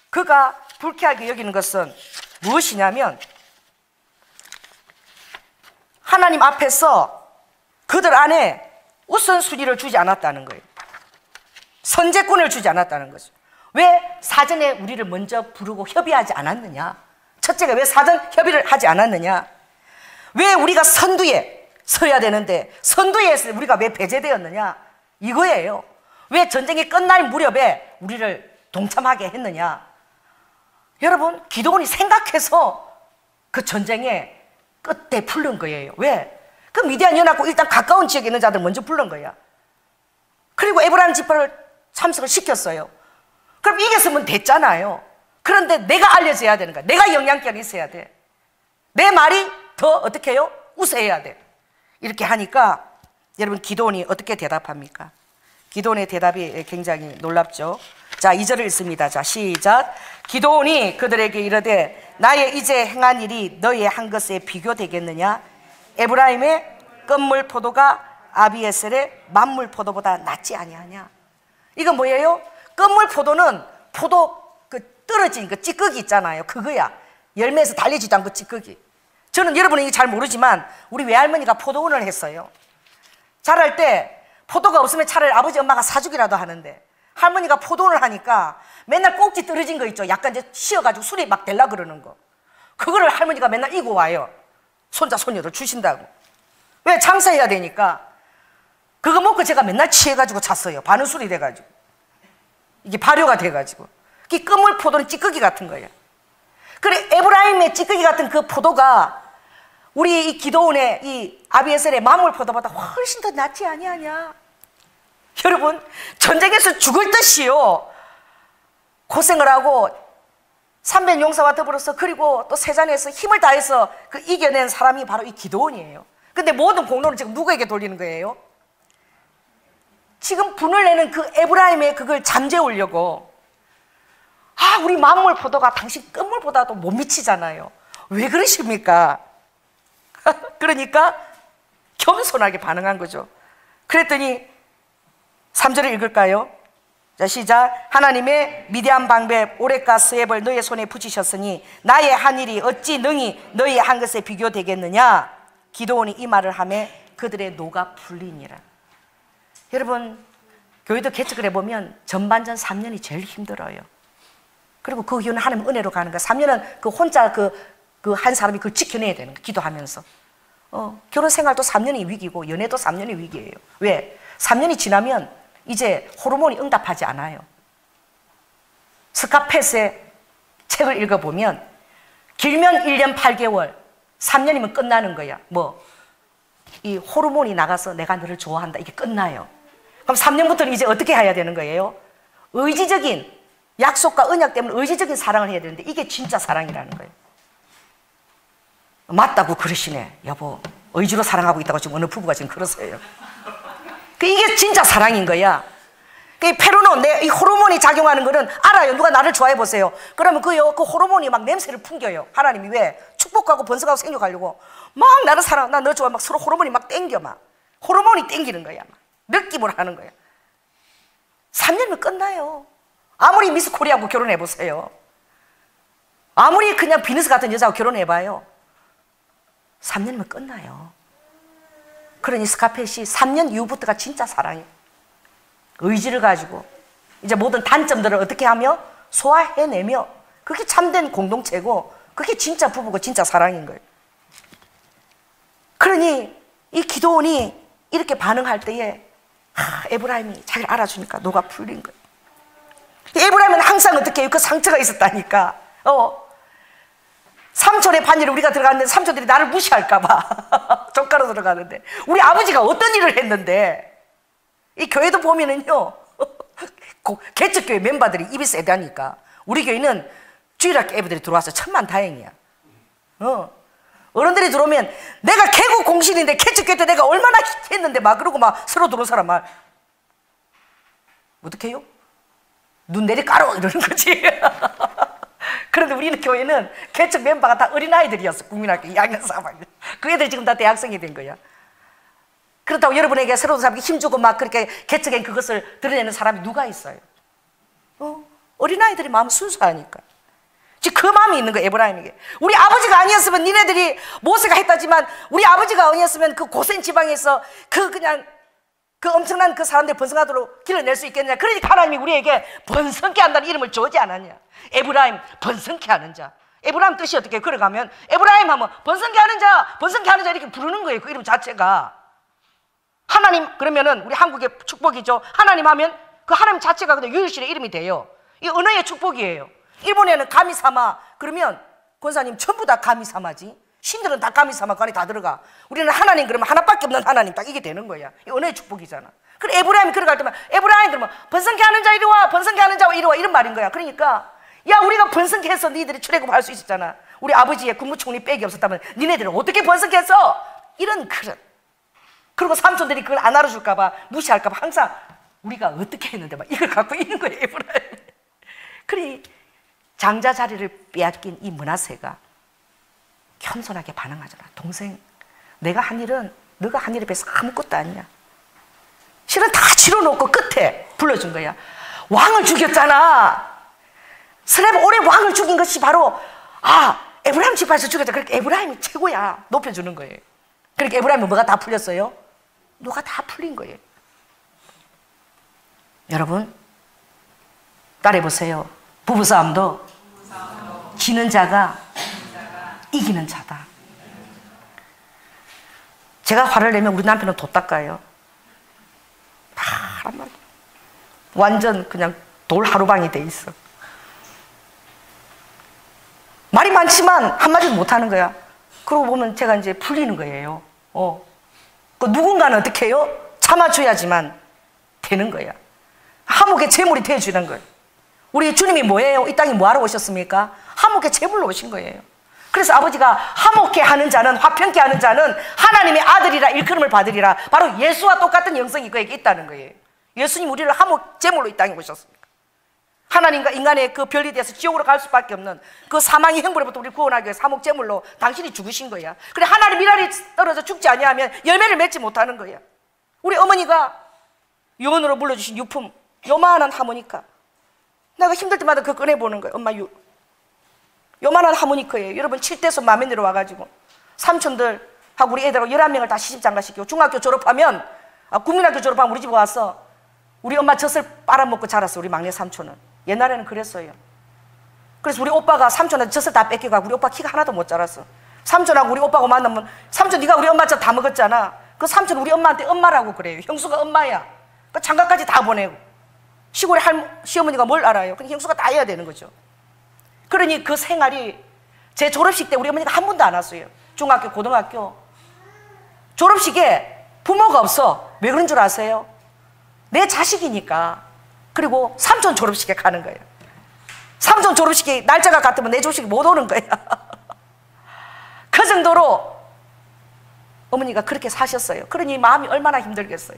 그가 불쾌하게 여기는 것은 무엇이냐면 하나님 앞에서 그들 안에 우선순위를 주지 않았다는 거예요. 선제권을 주지 않았다는 거죠. 왜 사전에 우리를 먼저 부르고 협의하지 않았느냐? 첫째가 왜 사전 협의를 하지 않았느냐? 왜 우리가 선두에 서야 되는데 선두에 우리가 왜 배제되었느냐? 이거예요. 왜 전쟁이 끝날 무렵에 우리를 동참하게 했느냐? 여러분 기드온이 생각해서 그 전쟁의 끝에 부른 거예요. 왜? 그 미디안 연합국 일단 가까운 지역에 있는 자들 먼저 부른 거야. 그리고 에브라임 지파를 참석을 시켰어요. 그럼 이겼으면 됐잖아요. 그런데 내가 알려져야 되는 거야. 내가 영향력이 있어야 돼. 내 말이 더 어떻게 해요? 우세해야 돼. 이렇게 하니까 여러분 기드온이 어떻게 대답합니까? 기드온의 대답이 굉장히 놀랍죠. 자, 2절을 읽습니다. 자, 시작. 기드온이 그들에게 이르되 나의 이제 행한 일이 너희의 한 것에 비교되겠느냐? 에브라임의 끝물 포도가 아비에셀의 만물 포도보다 낫지 아니하냐? 이건 뭐예요? 끝물 포도는 포도 그 떨어진 그 찌꺼기 있잖아요. 그거야. 열매에서 달리지도 않고 찌꺼기. 저는 여러분이 잘 모르지만 우리 외할머니가 포도원을 했어요. 자랄 때 포도가 없으면 차라리 아버지 엄마가 사주기라도 하는데 할머니가 포도원을 하니까 맨날 꼭지 떨어진 거 있죠. 약간 이제 씌어가지고 술이 막 될라 그러는 거. 그거를 할머니가 맨날 이고 와요. 손자 손녀들 주신다고. 왜? 장사해야 되니까. 그거 먹고 제가 맨날 취해가지고 잤어요. 바느술이 돼가지고. 이게 발효가 돼가지고. 이 끝물 포도는 찌꺼기 같은 거예요. 그래 에브라임의 찌꺼기 같은 그 포도가 우리 이 기드온의 이 아비에셀의 만물 포도보다 훨씬 더 낫지 아니하냐? 여러분 전쟁에서 죽을 듯이요. 고생을 하고 300 용사와 더불어서 그리고 또 세잔에서 힘을 다해서 그 이겨낸 사람이 바로 이 기드온이에요. 근데 모든 공로는 지금 누구에게 돌리는 거예요? 지금 분을 내는 그 에브라임의 그걸 잠재우려고. 아, 우리 만물 포도가 당신 끝물보다도 못 미치잖아요. 왜 그러십니까? 그러니까 겸손하게 반응한 거죠. 그랬더니 3절을 읽을까요? 자, 시작. 하나님의 미디안 방백 오렉과 스웹을 너의 손에 붙이셨으니 나의 한 일이 어찌 능히 너의 한 것에 비교되겠느냐. 기드온이 이 말을 하며 그들의 노가 풀리니라. 여러분, 교회도 개척을 해보면 전반전 3년이 제일 힘들어요. 그리고 그 이유는 하나님 은혜로 가는 거야. 3년은 그 혼자 그 한 사람이 그걸 지켜내야 되는 거야. 기도하면서. 결혼 생활도 3년이 위기고 연애도 3년이 위기예요. 왜? 3년이 지나면 이제 호르몬이 응답하지 않아요. 스카페스의 책을 읽어보면 길면 1년 8개월, 3년이면 끝나는 거야. 이 호르몬이 나가서 내가 너를 좋아한다. 이게 끝나요. 그럼 3년부터는 이제 어떻게 해야 되는 거예요? 의지적인 약속과 언약 때문에 의지적인 사랑을 해야 되는데 이게 진짜 사랑이라는 거예요. 맞다고 그러시네. 여보, 의지로 사랑하고 있다고 지금 어느 부부가 지금 그러세요. 이게 진짜 사랑인 거야. 페로몬, 이 호르몬이 작용하는 거는 알아요. 누가 나를 좋아해 보세요. 그러면 그 호르몬이 막 냄새를 풍겨요. 하나님이 왜? 축복하고 번성하고 생겨가려고 막 나를 사랑, 나 너 좋아. 막 서로 호르몬이 막 땡겨. 막 호르몬이 땡기는 거야. 막 느낌으로 하는 거야. 3년이면 끝나요. 아무리 미스 코리아하고 결혼해 보세요. 아무리 그냥 비너스 같은 여자하고 결혼해봐요. 3년이면 끝나요. 그러니 스카펫이 3년 이후부터가 진짜 사랑이에요. 의지를 가지고 이제 모든 단점들을 어떻게 하며 소화해내며 그게 참된 공동체고 그게 진짜 부부고 진짜 사랑인 거예요. 그러니 이 기드온이 이렇게 반응할 때에 에브라임이 자기를 알아주니까 노가 풀린 거예요. 에브라임은 항상 어떻게 해요? 그 상처가 있었다니까. 삼촌의 반열에 우리가 들어갔는데 삼촌들이 나를 무시할까봐 젓가락 들어가는데 우리 아버지가 어떤 일을 했는데 이 교회도 보면은요 개척교회 멤버들이 입이 세다니까. 우리 교회는 주일학교 애들이 들어와서 천만다행이야. 어른들이 들어오면 내가 개국 공신인데 개척교회 때 내가 얼마나 했는데 막 그러고 막 서로 들어온 사람 말 어떻게 해요? 눈 내리 깔어 이러는 거지. 그런데 우리는 교회는 개척 멤버가 다 어린아이들이었어. 국민학교 2학년 3학년. 그 애들이 지금 다 대학생이 된 거야. 그렇다고 여러분에게 새로운 사람에게 힘주고 막 그렇게 개척엔 그것을 드러내는 사람이 누가 있어요? 어린아이들이 마음 순수하니까. 지금 그 마음이 있는 거야, 에브라임에게. 우리 아버지가 아니었으면 니네들이 모세가 했다지만 우리 아버지가 아니었으면 그 고센 지방에서 그냥 그 엄청난 그 사람들 번성하도록 길을 낼 수 있겠느냐. 그러니까 하나님이 우리에게 번성케 한다는 이름을 주지 않았냐. 에브라임, 번성케 하는 자. 에브라임 뜻이 어떻게 걸어가면 에브라임 하면 번성케 하는 자, 번성케 하는 자 이렇게 부르는 거예요. 그 이름 자체가. 하나님 그러면은 우리 한국의 축복이죠. 하나님 하면 그 하나님 자체가 그냥 유일신의 이름이 돼요. 이 언어의 축복이에요. 일본에는 가미사마 그러면 권사님 전부 다 가미사마지. 신들은 다 가미사마 그 안에 다 들어가. 우리는 하나님 그러면 하나밖에 없는 하나님 딱 이게 되는 거야. 이 언어의 축복이잖아. 그래 에브라임이 걸어갈 때만 에브라임 그러면 번성케 하는 자 이리 와, 번성케 하는 자 이리 와 이런 말인 거야. 그러니까 야 우리가 번성케 해서 니들이 출애굽할 수 있었잖아. 우리 아버지의 국무총리 빽이 없었다면 니네들은 어떻게 번성케 했어? 이런 그릇. 그리고 삼촌들이 그걸 안 알아줄까 봐 무시할까 봐 항상 우리가 어떻게 했는데 막 이걸 갖고 있는 거예요. 에브라임. 그래 장자 자리를 빼앗긴 이 므낫세가 겸손하게 반응하잖아. 동생 내가 한 일은 너가 한 일에 비해서 아무것도 아니야. 실은 다 치러놓고 끝에 불러준 거야. 왕을 죽였잖아. 스렙 올해 왕을 죽인 것이 바로 에브라임 지파에서 죽였다. 그러니까 에브라임이 최고야. 높여주는 거예요. 그러니까 에브라임은 뭐가 다 풀렸어요? 너가 다 풀린 거예요. 여러분 따라해보세요. 부부싸움도 지는 자가 이기는 자다. 제가 화를 내면 우리 남편은 도 닦아요. 파란 말. 완전 그냥 돌 하루방이 돼 있어. 말이 많지만 한마디도 못하는 거야. 그러고 보면 제가 이제 풀리는 거예요. 그 누군가는 어떻게 해요? 참아줘야지만 되는 거야. 하목의 재물이 돼주는 거예요. 우리 주님이 뭐예요? 이 땅에 뭐하러 오셨습니까? 화목의 제물로 오신 거예요. 그래서 아버지가 화목해 하는 자는, 화평케 하는 자는 하나님의 아들이라 일컬음을 받으리라. 바로 예수와 똑같은 영성이 그에게 있다는 거예요. 예수님 우리를 화목 제물로 이 땅에 오셨습니다. 하나님과 인간의 그 별이 돼서 지옥으로 갈 수밖에 없는 그 사망의 형벌로부터 우리를 구원하기 위해서 화목 제물로 당신이 죽으신 거야. 그래 하나님 미랄이 떨어져 죽지 아니하면 열매를 맺지 못하는 거야. 우리 어머니가 유언으로 물려주신 유품, 요만한 하모니카. 내가 힘들 때마다 그거 꺼내보는 거예요. 엄마 요만한 하모니카예요. 여러분 7대서 맘에 내려와가지고 삼촌들하고 우리 애들하고 11명을 다 시집장가시키고 중학교 졸업하면 국민학교 졸업하면 우리 집에 와서 우리 엄마 젖을 빨아먹고 자랐어. 우리 막내 삼촌은. 옛날에는 그랬어요. 그래서 우리 오빠가 삼촌한테 젖을 다 뺏겨가고 우리 오빠 키가 하나도 못 자랐어. 삼촌하고 우리 오빠하고 만나면 삼촌 네가 우리 엄마 젖 다 먹었잖아. 그 삼촌 우리 엄마한테 엄마라고 그래요. 형수가 엄마야. 그 장가까지 다 보내고. 시골에 시어머니가 뭘 알아요? 그냥 형수가 다 해야 되는 거죠. 그러니 그 생활이 제 졸업식 때 우리 어머니가 한 번도 안 왔어요. 중학교, 고등학교. 졸업식에 부모가 없어. 왜 그런 줄 아세요? 내 자식이니까. 그리고 삼촌 졸업식에 가는 거예요. 삼촌 졸업식이 날짜가 같으면 내 졸업식이 못 오는 거야. 그 정도로 어머니가 그렇게 사셨어요. 그러니 마음이 얼마나 힘들겠어요.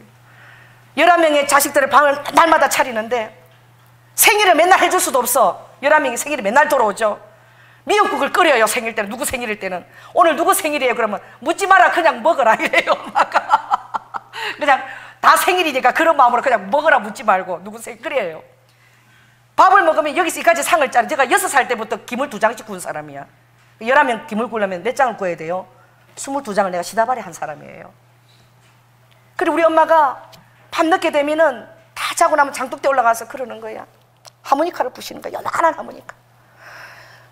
11명의 자식들을 방을 날마다 차리는데 생일을 맨날 해줄 수도 없어. 11명이 생일이 맨날 돌아오죠. 미역국을 끓여요. 생일 때는. 누구 생일일 때는. 오늘 누구 생일이에요? 그러면 묻지 마라. 그냥 먹어라 이래요. 엄마가. 그냥 다 생일이니까 그런 마음으로 그냥 먹어라 묻지 말고 누구 생일 그래요. 밥을 먹으면 여기서 이까지 상을 짜는. 제가 6살 때부터 김을 2장씩 구운 사람이야. 11명 김을 구우려면 몇 장을 구워야 돼요? 22장을 내가 시다발에 한 사람이에요. 그리고 우리 엄마가 밤늦게 되면은 다 자고 나면 장독대 올라가서 그러는 거야. 하모니카를 부시는 거야. 요만한 하모니카.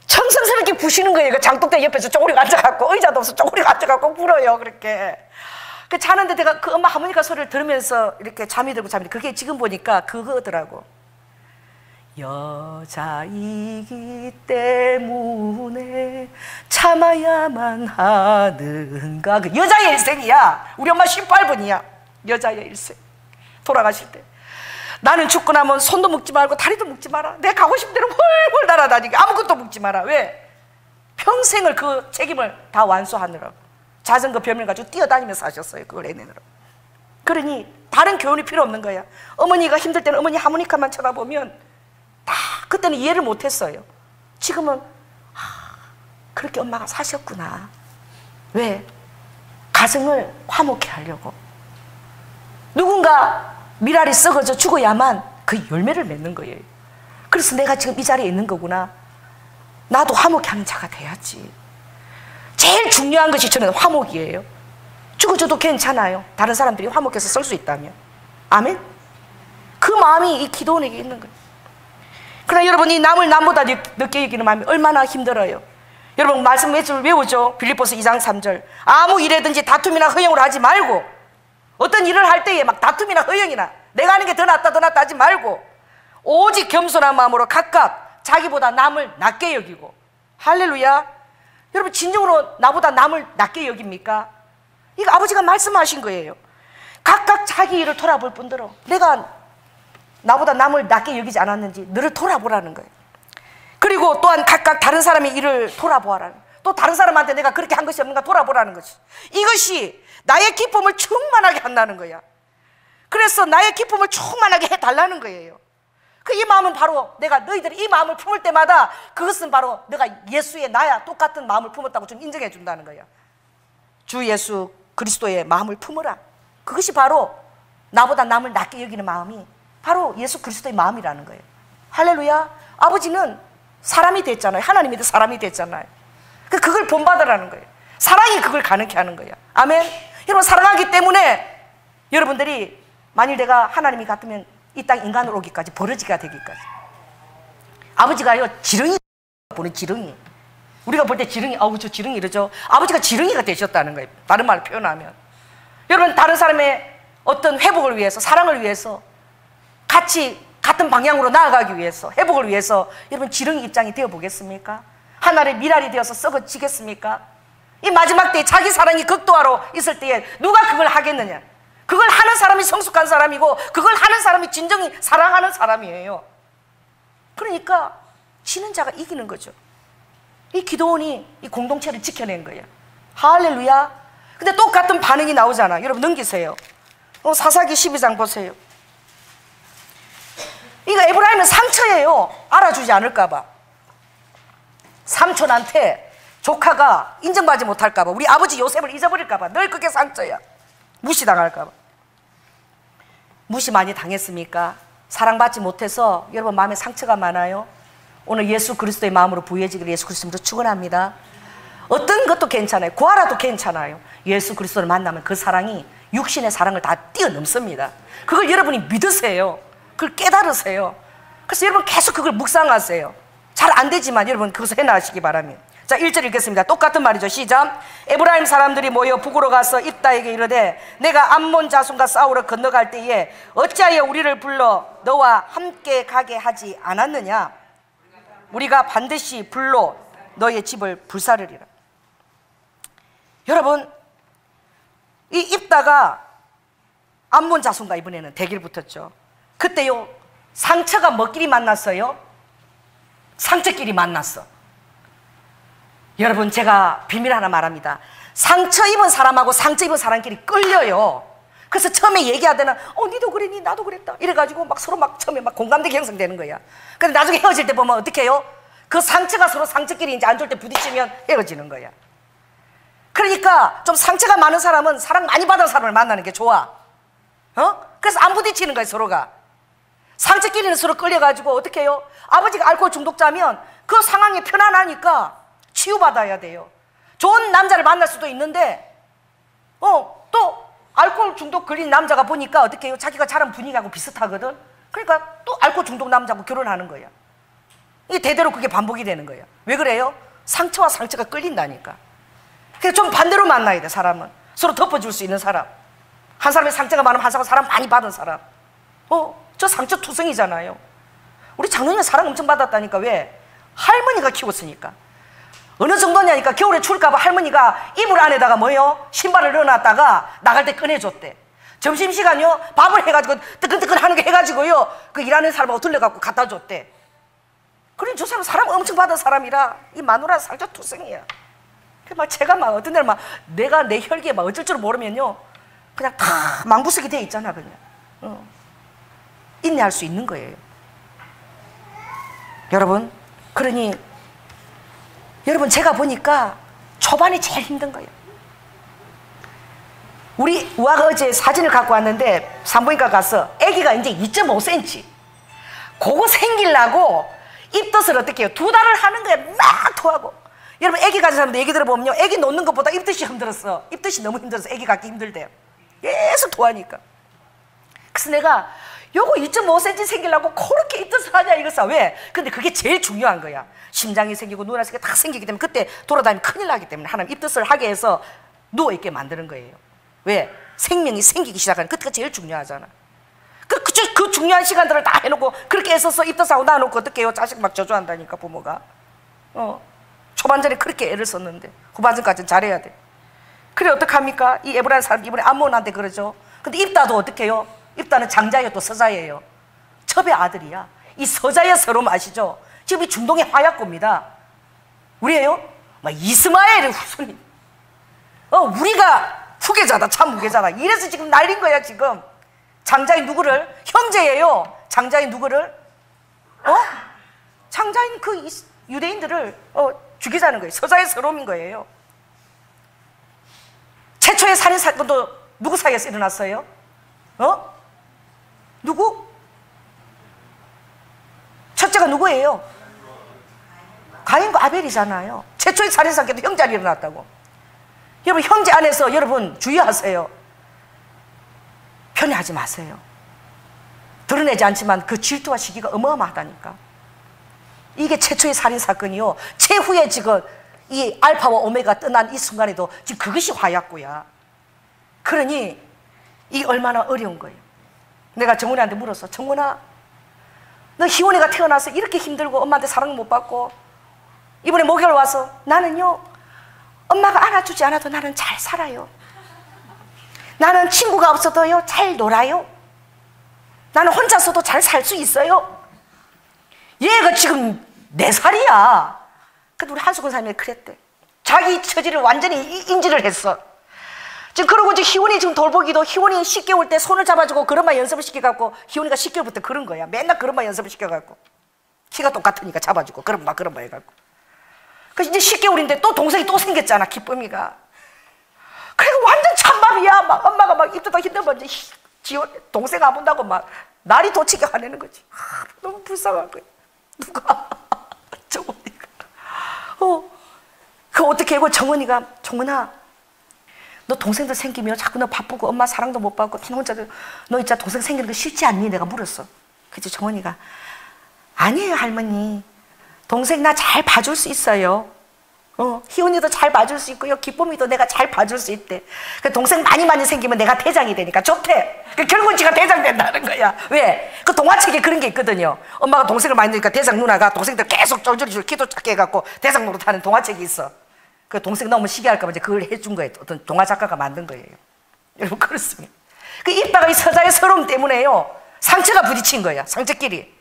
청성스럽게 부시는 거예요. 그 장독대 옆에서 쪼그리고 앉아갖고 의자도 없어 쪼그리고 앉아갖고 불어요. 그렇게. 그 자는데 내가 그 엄마 하모니카 소리를 들으면서 이렇게 잠이 들고 그게 지금 보니까 그거더라고. 여자이기 때문에 참아야만 하는가. 그 여자의 일생이야. 우리 엄마 18번이야. 여자의 일생. 돌아가실 때 나는 죽고 나면 손도 묶지 말고 다리도 묶지 마라. 내가 가고 싶은 대로 홀홀 날아다니게 아무것도 묶지 마라. 왜? 평생을 그 책임을 다 완수하느라고 자전거 벼슬 가지고 뛰어다니면서 하셨어요. 그걸 해내느라고. 그러니 다른 교훈이 필요 없는 거야. 어머니가 힘들 때는 어머니 하모니카만 쳐다보면 다 그때는 이해를 못했어요. 지금은 그렇게 엄마가 사셨구나. 왜? 가정을 화목케 하려고. 누군가 미랄이 썩어져 죽어야만 그 열매를 맺는 거예요. 그래서 내가 지금 이 자리에 있는 거구나. 나도 화목케 하는 자가 돼야지. 제일 중요한 것이 저는 화목이에요. 죽어져도 괜찮아요. 다른 사람들이 화목해서 쓸 수 있다면. 아멘? 그 마음이 이 기도원에게 있는 거예요. 그러나 여러분이 남을 남보다 늦게 여기는 마음이 얼마나 힘들어요. 여러분 말씀 외우죠. 빌립보서 2장 3절. 아무 일에든지 다툼이나 허영으로 하지 말고, 어떤 일을 할 때에 막 다툼이나 허영이나 내가 하는 게 더 낫다 더 낫다 하지 말고 오직 겸손한 마음으로 각각 자기보다 남을 낮게 여기고. 할렐루야. 여러분 진정으로 나보다 남을 낮게 여깁니까? 이거 아버지가 말씀하신 거예요. 각각 자기 일을 돌아볼 뿐더러 내가 나보다 남을 낮게 여기지 않았는지 너를 돌아보라는 거예요. 그리고 또한 각각 다른 사람의 일을 돌아보라는, 또 다른 사람한테 내가 그렇게 한 것이 없는가 돌아보라는 것이, 이것이 나의 기쁨을 충만하게 한다는 거야. 그래서 나의 기쁨을 충만하게 해달라는 거예요. 그 이 마음은 바로 내가 너희들이 이 마음을 품을 때마다 그것은 바로 내가 예수의 나야 똑같은 마음을 품었다고 좀 인정해 준다는 거야. 주 예수 그리스도의 마음을 품으라. 그것이 바로 나보다 남을 낮게 여기는 마음이 바로 예수 그리스도의 마음이라는 거예요. 할렐루야. 아버지는 사람이 됐잖아요. 하나님이 사람이 됐잖아요. 그걸 본받으라는 거예요. 사랑이 그걸 가능케 하는 거예요. 아멘. 여러분 사랑하기 때문에 여러분들이 만일 내가 하나님이 같으면 이 땅 인간으로 오기까지 버러지가 되기까지. 아버지가요 지렁이 보는 지렁이. 우리가 볼 때 지렁이, 아우 저 지렁이 이러죠. 아버지가 지렁이가 되셨다는 거예요. 다른 말로 표현하면. 여러분 다른 사람의 어떤 회복을 위해서, 사랑을 위해서, 같이 같은 방향으로 나아가기 위해서, 회복을 위해서 여러분 지렁이 입장이 되어 보겠습니까? 하나의 미랄이 되어서 썩어지겠습니까? 이 마지막 때에 자기 사랑이 극도화로 있을 때에 누가 그걸 하겠느냐? 그걸 하는 사람이 성숙한 사람이고 그걸 하는 사람이 진정히 사랑하는 사람이에요. 그러니까 지는 자가 이기는 거죠. 이 기도원이 이 공동체를 지켜낸 거예요. 할렐루야. 근데 똑같은 반응이 나오잖아. 여러분 넘기세요. 사사기 12장 보세요. 이거 에브라임은 상처예요. 알아주지 않을까봐. 삼촌한테 조카가 인정받지 못할까봐, 우리 아버지 요셉을 잊어버릴까봐 늘 그게 상처야. 무시당할까봐. 무시 많이 당했습니까? 사랑받지 못해서 여러분 마음에 상처가 많아요? 오늘 예수 그리스도의 마음으로 부유해지기를 예수 그리스도로 축원합니다. 어떤 것도 괜찮아요. 구하라도 괜찮아요. 예수 그리스도를 만나면 그 사랑이 육신의 사랑을 다 뛰어넘습니다. 그걸 여러분이 믿으세요. 그걸 깨달으세요. 그래서 여러분 계속 그걸 묵상하세요. 잘 안 되지만 여러분 그것을 해나가시기 바랍니다. 자, 1절 읽겠습니다. 똑같은 말이죠. 시작. 에브라임 사람들이 모여 북으로 가서 입다에게 이르되 내가 암몬 자손과 싸우러 건너갈 때에 어찌하여 우리를 불러 너와 함께 가게 하지 않았느냐? 우리가 반드시 불로 너의 집을 불사르리라. 여러분, 이 입다가 암몬 자손과 이번에는 대결 붙었죠. 그때요, 상처가 뭐끼리 만났어요? 상처끼리 만났어. 여러분, 제가 비밀 하나 말합니다. 상처 입은 사람하고 상처 입은 사람끼리 끌려요. 그래서 처음에 얘기하더니 니도 그랬니? 나도 그랬다. 이래가지고 막 서로 막 처음에 막 공감대가 형성되는 거야. 근데 나중에 헤어질 때 보면 어떻게 해요? 그 상처가 서로 상처끼리 이제 안 좋을 때 부딪히면 헤어지는 거야. 그러니까 좀 상처가 많은 사람은 사랑 많이 받은 사람을 만나는 게 좋아. 그래서 안 부딪히는 거야, 서로가. 상처끼리는 서로 끌려가지고 어떻게 해요? 아버지가 알코올 중독자면 그 상황이 편안하니까 치유받아야 돼요. 좋은 남자를 만날 수도 있는데 또 알코올 중독 걸린 남자가 보니까 어떻게 해요? 자기가 자란 분위기하고 비슷하거든. 그러니까 또 알코올 중독 남자하고 결혼하는 거야. 이게 대대로 그게 반복이 되는 거야. 왜 그래요? 상처와 상처가 끌린다니까. 그래서 좀 반대로 만나야 돼. 사람은 서로 덮어줄 수 있는 사람. 한 사람의 상처가 많으면 한 사람 많이 받은 사람. 저 상처 투성이잖아요. 우리 장로님은 사랑 엄청 받았다니까. 왜? 할머니가 키웠으니까. 어느 정도냐니까 겨울에 추울까봐 할머니가 이불 안에다가 뭐요? 신발을 넣어놨다가 나갈 때 꺼내줬대. 점심시간요 밥을 해가지고 뜨끈뜨끈 하는 거 해가지고요 그 일하는 사람하고 들려갖고 갖다 줬대. 그래, 저 사람 사랑 엄청 받은 사람이라 이 마누라 상처 투성이야. 막 제가 막 어떤 날 막 내가 내 혈기에 막 어쩔 줄 모르면요 그냥 다 망부석이 돼 있잖아. 그냥 인내할 수 있는 거예요. 여러분, 그러니 여러분 제가 보니까 초반이 제일 힘든 거예요. 우리 우아가 어제 사진을 갖고 왔는데 산부인과 가서 아기가 이제 2.5cm 그거 생기려고 입덧을 어떻게 해요? 2달을 하는 거예요. 막 토하고. 여러분 아기 가진 사람들 얘기 들어보면요 아기 놓는 것보다 입덧이 힘들었어. 입덧이 너무 힘들어서 아기 갖기 힘들대요. 계속 토하니까. 그래서 내가 요거 2.5cm 생기려고 그렇게 입덧을 하냐 이거사. 왜? 근데 그게 제일 중요한 거야. 심장이 생기고 눈알 생기고 다 생기기 때문에 그때 돌아다니면 큰일 나기 때문에 하나님 입덧을 하게 해서 누워있게 만드는 거예요. 왜? 생명이 생기기 시작하는 그때가 제일 중요하잖아. 그 중요한 시간들을 다 해놓고 그렇게 애써서 입덧하고 놔놓고 어떻게 해요? 자식 막 저주한다니까 부모가. 초반전에 그렇게 애를 썼는데 후반전까지는 잘해야 돼. 그래 어떡합니까? 이 에브라임 사람 이번에 암몬한테 그러죠. 근데 입다도 어떻게 해요? 입다는 장자예요 또 서자예요. 첩의 아들이야. 이 서자의 서름 아시죠? 지금 이 중동의 화약고입니다. 우리예요? 막 이스마엘의 후손이. 우리가 후계자다. 참 후계자다. 이래서 지금 날린 거야 지금. 장자인 누구를? 형제예요. 장자인 누구를? 장자인 그 유대인들을 죽이자는 거예요. 서자의 서름인 거예요. 최초의 살인 사건도 누구 사이에서 일어났어요? 누구? 첫째가 누구예요? 가인과 아벨이잖아요. 최초의 살인 사건도 형제 안에 일어났다고. 여러분 형제 안에서 여러분 주의하세요. 편애하지 마세요. 드러내지 않지만 그 질투와 시기가 어마어마하다니까. 이게 최초의 살인 사건이요. 최후에 지금 이 알파와 오메가 떠난 이 순간에도 지금 그것이 화약고야. 그러니 이게 얼마나 어려운 거예요. 내가 정훈이한테 물었어. 정훈아, 너 희원이가 태어나서 이렇게 힘들고 엄마한테 사랑을 못 받고 이번에 목요일 와서 나는요 엄마가 안아주지 않아도 나는 잘 살아요. 나는 친구가 없어도요 잘 놀아요. 나는 혼자서도 잘 살 수 있어요. 얘가 지금 4살이야. 근데 우리 한수근 사님이 그랬대. 자기 처지를 완전히 인지를 했어. 지금 그러고 이제 희원이 지금 돌보기도 희원이 10개월 때 손을 잡아주고 그런만 연습을 시켜갖고 희원이가 10개월부터 그런 거야. 맨날 그런만 연습을 시켜갖고 키가 똑같으니까 잡아주고 그런만 해갖고. 그래서 이제 10개월인데 또 동생이 또 생겼잖아, 기쁨이가. 그리고 완전 찬밥이야. 막 엄마가 막 입도 다 힘들면 이제 지원 동생 안 본다고 막 날이 도치게 화내는 거지. 너무 불쌍한 거야. 누가 정원이가. 그 어떻게 하고 정원이가 정원아, 너 동생들 생기면 자꾸 너 바쁘고 엄마 사랑도 못 받고 너 혼자 너 진짜 동생 생기는 거 싫지 않니? 내가 물었어. 그치 정원이가 아니에요 할머니. 동생 나 잘 봐줄 수 있어요. 희훈이도 잘 봐줄 수 있고요. 기쁨이도 내가 잘 봐줄 수 있대. 그 동생 많이 생기면 내가 대장이 되니까 좋대. 결국은 지가 대장 된다는 거야. 왜? 그 동화책에 그런 게 있거든요. 엄마가 동생을 많이 넣으니까 대장 누나가 동생들 계속 쫄쫄이 키도 작게 해갖고 대장 노릇하는 동화책이 있어. 그 동생 너무 시기 할까 봐 이제 그걸 해준 거예요. 어떤 동화 작가가 만든 거예요. 여러분 그렇습니다. 그 이빠가 이 서자의 서러움 때문에요. 상처가 부딪힌 거야. 상처끼리.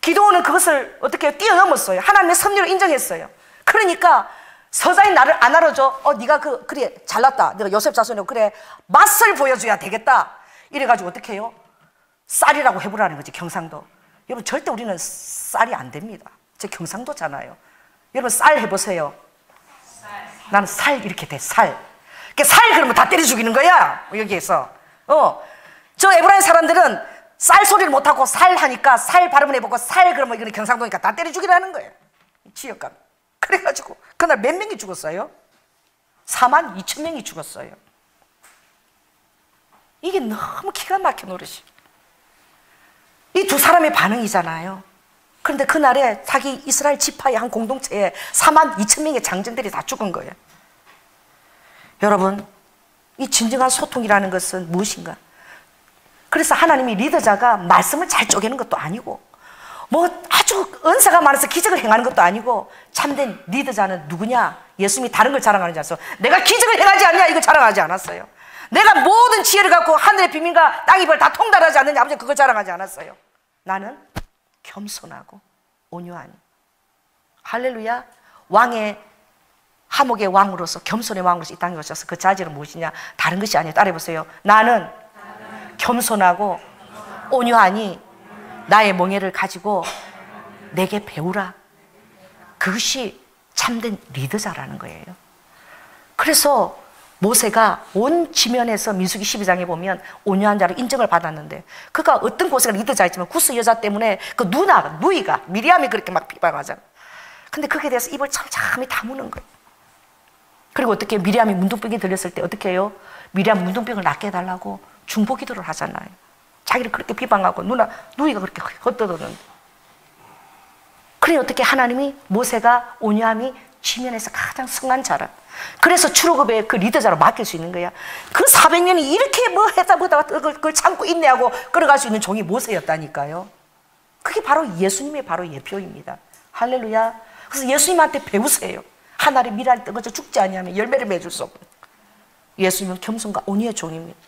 기도원은 그것을 어떻게 해요? 뛰어넘었어요. 하나님의 섭리를 인정했어요. 그러니까 서자인 나를 안 알아줘. 네가 그래 잘났다. 내가 요셉 자손이고 그래 맛을 보여줘야 되겠다. 이래가지고 어떻게 해요? 쌀이라고 해보라는 거지. 경상도. 여러분 절대 우리는 쌀이 안 됩니다. 저 경상도잖아요. 여러분 쌀 해보세요. 나는 살 이렇게 돼. 살. 살 그러면 다 때려 죽이는 거야. 여기에서. 저 에브라임 사람들은 쌀 소리를 못하고 살 하니까 살 발음을 해보고 살 그러면 이거는 경상도니까 다 때려 죽이라는 거예요. 지역감. 그래가지고 그날 몇 명이 죽었어요? 42,000명이 죽었어요. 이게 너무 기가 막힌 노릇이. 이 두 사람의 반응이잖아요. 그런데 그날에 자기 이스라엘 지파의 한 공동체에 42,000명의 장정들이 다 죽은 거예요. 여러분, 이 진정한 소통이라는 것은 무엇인가? 그래서 하나님이 리더자가 말씀을 잘 쪼개는 것도 아니고 뭐 아주 은사가 많아서 기적을 행하는 것도 아니고 참된 리더자는 누구냐? 예수님이 다른 걸 자랑하지 않았어요. 내가 기적을 행하지 않냐? 이거 자랑하지 않았어요. 내가 모든 지혜를 갖고 하늘의 비밀과 땅의 별 다 통달하지 않느냐? 아버지 그걸 자랑하지 않았어요. 나는 겸손하고 온유하니. 할렐루야. 왕의 하목의 왕으로서 겸손의 왕으로서 이 땅에 오셔서 그 자질은 무엇이냐? 다른 것이 아니에요. 따라해보세요. 나는 겸손하고 온유하니 나의 멍에를 가지고 내게 배우라. 그것이 참된 리더자라는 거예요. 그래서 모세가 온 지면에서 민수기 12장에 보면 온유한 자로 인정을 받았는데 그가 어떤 곳에 리더자였지만 구스 여자 때문에 그 누이가 미리암이 그렇게 막 비방하잖아. 근데 거기에 대해서 입을 참참히 다무는 거예요. 그리고 어떻게 미리암이 문둥병이 들렸을 때 어떻게 해요? 미리암 문둥병을 낫게 해달라고 중보 기도를 하잖아요. 자기를 그렇게 비방하고 누이가 그렇게 헛떠드는데. 그래 어떻게 하나님이 모세가 온유함이 지면에서 가장 성한 자라. 그래서 출애굽의 그 리더자로 맡길 수 있는 거야. 그 400년이 이렇게 뭐 했다 보다 그걸 참고 인내하고 끌어갈 수 있는 종이 모세였다니까요. 그게 바로 예수님의 바로 예표입니다. 할렐루야. 그래서 예수님한테 배우세요. 하늘의 미랄 떨어져 죽지 아니하면 열매를 맺을 수 없는 예수님은 겸손과 온유의 종입니다.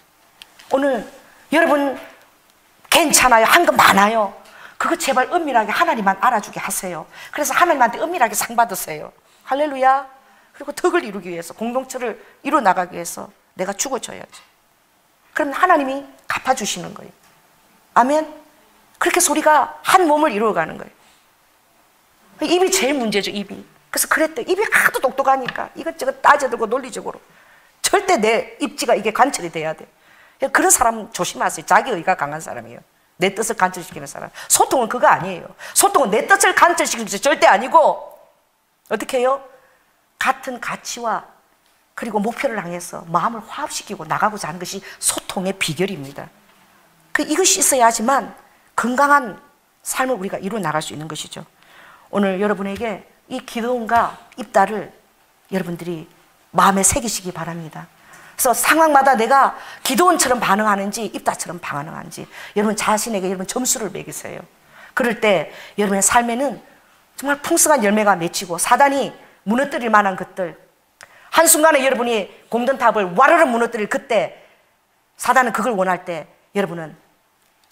오늘 여러분 괜찮아요. 한 거 많아요. 그거 제발 은밀하게 하나님만 알아주게 하세요. 그래서 하나님한테 은밀하게 상 받으세요. 할렐루야. 그리고 덕을 이루기 위해서 공동체를 이루어 나가기 위해서 내가 죽어줘야지. 그럼 하나님이 갚아주시는 거예요. 아멘. 그렇게 소리가 한 몸을 이루어가는 거예요. 입이 제일 문제죠. 입이. 그래서 그랬대. 입이 하도 똑똑하니까 이것저것 따져들고 논리적으로 절대 내 입지가 이게 관철이 돼야 돼. 그런 사람 조심하세요. 자기 의가 강한 사람이에요. 내 뜻을 관철시키는 사람. 소통은 그거 아니에요. 소통은 내 뜻을 관철시키는 것이 절대 아니고 어떻게 해요? 같은 가치와 그리고 목표를 향해서 마음을 화합시키고 나가고자 하는 것이 소통의 비결입니다. 이것이 있어야지만 건강한 삶을 우리가 이루어 나갈 수 있는 것이죠. 오늘 여러분에게 이 기도원과 입다를 여러분들이 마음에 새기시기 바랍니다. 그래서 상황마다 내가 기도원처럼 반응하는지 입다처럼 반응하는지 여러분 자신에게 여러분 점수를 매기세요. 그럴 때 여러분의 삶에는 정말 풍성한 열매가 맺히고 사단이 무너뜨릴 만한 것들, 한순간에 여러분이 공든탑을 와르르 무너뜨릴 그때 사단은 그걸 원할 때 여러분은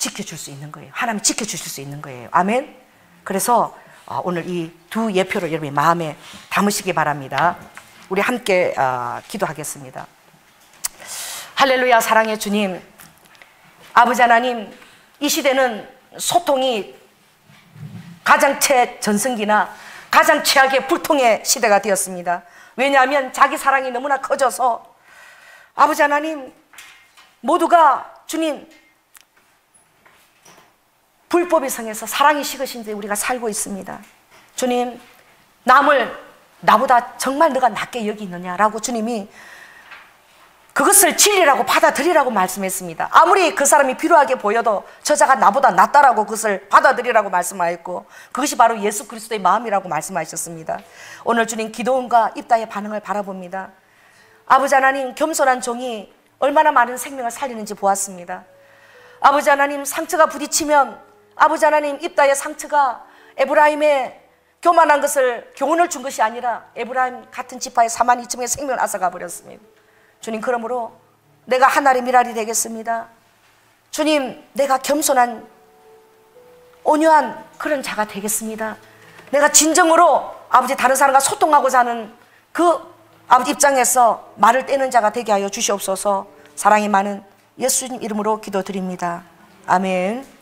지켜줄 수 있는 거예요. 하나님 지켜주실 수 있는 거예요. 아멘. 그래서 오늘 이 두 예표를 여러분이 마음에 담으시기 바랍니다. 우리 함께 기도하겠습니다. 할렐루야. 사랑의 주님, 아버지 하나님, 이 시대는 소통이 가장 최전성기나 가장 최악의 불통의 시대가 되었습니다. 왜냐하면 자기 사랑이 너무나 커져서 아버지 하나님, 모두가 주님 불법의 성에서 사랑이 식으신 데 우리가 살고 있습니다. 주님, 남을 나보다 정말 너가 낫게 여기느냐라고 주님이 그것을 진리라고 받아들이라고 말씀했습니다. 아무리 그 사람이 필요하게 보여도 저자가 나보다 낫다라고 그것을 받아들이라고 말씀하였고, 그것이 바로 예수 그리스도의 마음이라고 말씀하셨습니다. 오늘 주님 기도원과 입다의 반응을 바라봅니다. 아버지 하나님, 겸손한 종이 얼마나 많은 생명을 살리는지 보았습니다. 아버지 하나님, 상처가 부딪히면 아버지 하나님, 입다의 상처가 에브라임의 교만한 것을 교훈을 준 것이 아니라 에브라임 같은 지파의 4만 2천명의 생명을 앗아가 버렸습니다. 주님, 그러므로 내가 하나님의 미랄이 되겠습니다. 주님, 내가 겸손한 온유한 그런 자가 되겠습니다. 내가 진정으로 아버지 다른 사람과 소통하고자 하는 그 아버지 입장에서 말을 떼는 자가 되게 하여 주시옵소서. 사랑이 많은 예수님 이름으로 기도드립니다. 아멘.